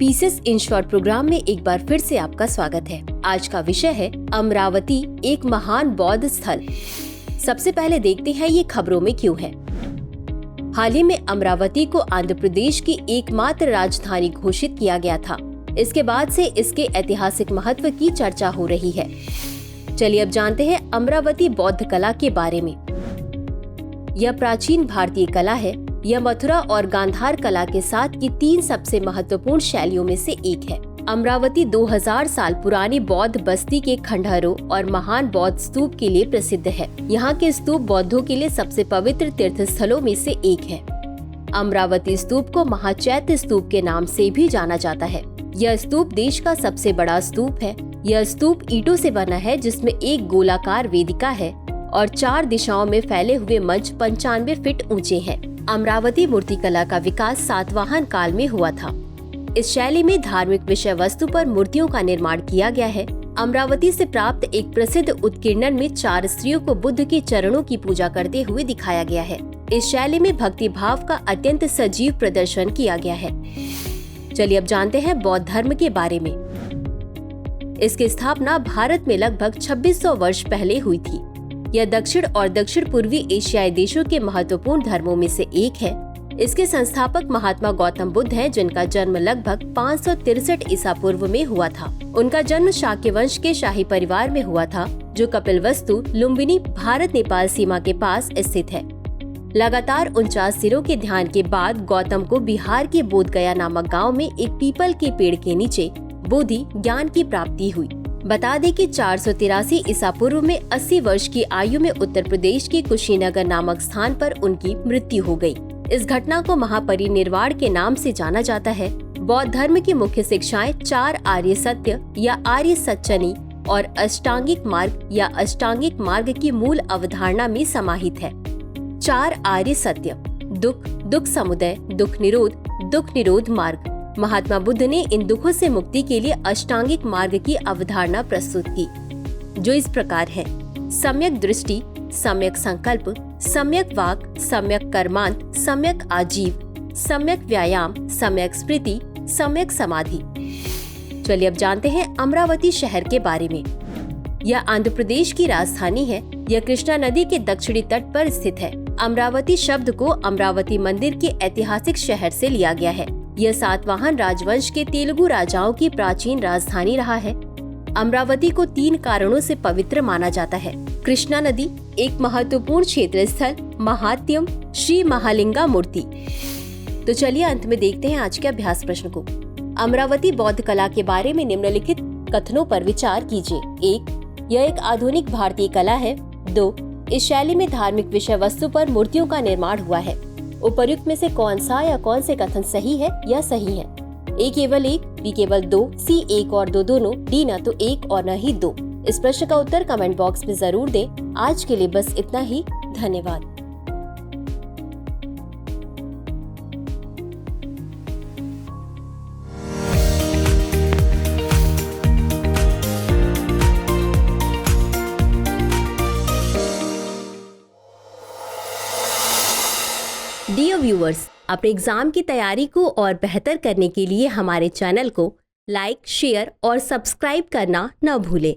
Pieces in short programme में एक बार फिर से आपका स्वागत है। आज का विषय है अमरावती, एक महान बौद्ध स्थल। सबसे पहले देखते हैं ये खबरों में क्यों है। हाल ही में अमरावती को आंध्र प्रदेश की एकमात्र राजधानी घोषित किया गया था। इसके बाद से इसके ऐतिहासिक महत्व की चर्चा हो रही है। चलिए अब जानते हैं अमरावती बौद्ध कला के बारे में। यह प्राचीन भारतीय कला है। यह मथुरा और गांधार कला के साथ की 3 सबसे महत्वपूर्ण शैलियों में से एक है। अमरावती 2000 साल पुरानी बौद्ध बस्ती के खंडहरों और महान बौद्ध स्तूप के लिए प्रसिद्ध है। यहाँ के स्तूप बौद्धों के लिए सबसे पवित्र तीर्थ स्थलों में से एक है। अमरावती स्तूप को महाचैत्य स्तूप के नाम से भी जाना जाता है। यह स्तूप देश का सबसे बड़ा स्तूप है। यह स्तूप ईंटों से बना है, जिसमें एक गोलाकार वेदिका है और 4 दिशाओं में फैले हुए मंच 95 फीट ऊंचे हैं। अमरावती मूर्तिकला का विकास सातवाहन काल में हुआ था। इस शैली में धार्मिक विषय वस्तु पर मूर्तियों का निर्माण किया गया है। अमरावती से प्राप्त एक प्रसिद्ध उत्कीर्णन में 4 स्त्रियों को बुद्ध के चरणों की पूजा करते हुए दिखाया गया है। इस शैली में भक्ति भाव का अत्यंत सजीव प्रदर्शन किया गया है। चलिए अब जानते हैं बौद्ध धर्म के बारे में। इसकी स्थापना भारत में लगभग 2600 वर्ष पहले हुई थी। यह दक्षिण और दक्षिण पूर्वी एशियाई देशों के महत्वपूर्ण धर्मों में से एक है। इसके संस्थापक महात्मा गौतम बुद्ध हैं, जिनका जन्म लगभग 563 ईसा पूर्व में हुआ था। उनका जन्म शाक्य वंश के शाही परिवार में हुआ था, जो कपिलवस्तु, लुम्बिनी, भारत नेपाल सीमा के पास स्थित है। लगातार 49 सिरों के ध्यान के बाद गौतम को बिहार के बोधगया नामक गाँव में एक पीपल के पेड़ के नीचे बोधि ज्ञान की प्राप्ति हुई। बता दें कि 483 ईसा पूर्व में 80 वर्ष की आयु में उत्तर प्रदेश के कुशीनगर नामक स्थान पर उनकी मृत्यु हो गई। इस घटना को महापरिनिर्वाण के नाम से जाना जाता है। बौद्ध धर्म की मुख्य शिक्षाएं 4 आर्य सत्य या आर्य सच्चनी और अष्टांगिक मार्ग या अष्टांगिक मार्ग की मूल अवधारणा में समाहित है। 4 आर्य सत्य: दुख, दुख समुदय, दुख निरोध मार्ग। महात्मा बुद्ध ने इन दुखों से मुक्ति के लिए अष्टांगिक मार्ग की अवधारणा प्रस्तुत की, जो इस प्रकार है: सम्यक दृष्टि, सम्यक संकल्प, सम्यक वाक, सम्यक कर्मांत, सम्यक आजीव, सम्यक व्यायाम, सम्यक स्मृति, सम्यक समाधि। चलिए अब जानते हैं अमरावती शहर के बारे में। यह आंध्र प्रदेश की राजधानी है। यह कृष्णा नदी के दक्षिणी तट पर स्थित है। अमरावती शब्द को अमरावती मंदिर के ऐतिहासिक शहर से लिया गया है। यह सातवाहन राजवंश के तेलुगु राजाओं की प्राचीन राजधानी रहा है। अमरावती को 3 कारणों से पवित्र माना जाता है। कृष्णा नदी, एक महत्वपूर्ण क्षेत्र स्थल, महात्यम, श्री महालिंगा मूर्ति। तो चलिए अंत में देखते हैं आज के अभ्यास प्रश्न को। अमरावती बौद्ध कला के बारे में निम्नलिखित कथनों पर विचार कीजिए। 1. यह एक आधुनिक भारतीय कला है। 2. इस शैली में धार्मिक विषय वस्तु पर मूर्तियों का निर्माण हुआ है। उपर्युक्त में से कौन सा या कौन से कथन सही है या सही है? A केवल 1, B केवल 2, C 1 और 2 दोनों, D न तो 1 और न ही 2। इस प्रश्न का उत्तर कमेंट बॉक्स में जरूर दें। आज के लिए बस इतना ही। धन्यवाद। डियर व्यूअर्स, अपने एग्जाम की तैयारी को और बेहतर करने के लिए हमारे चैनल को लाइक, शेयर और सब्सक्राइब करना न भूलें।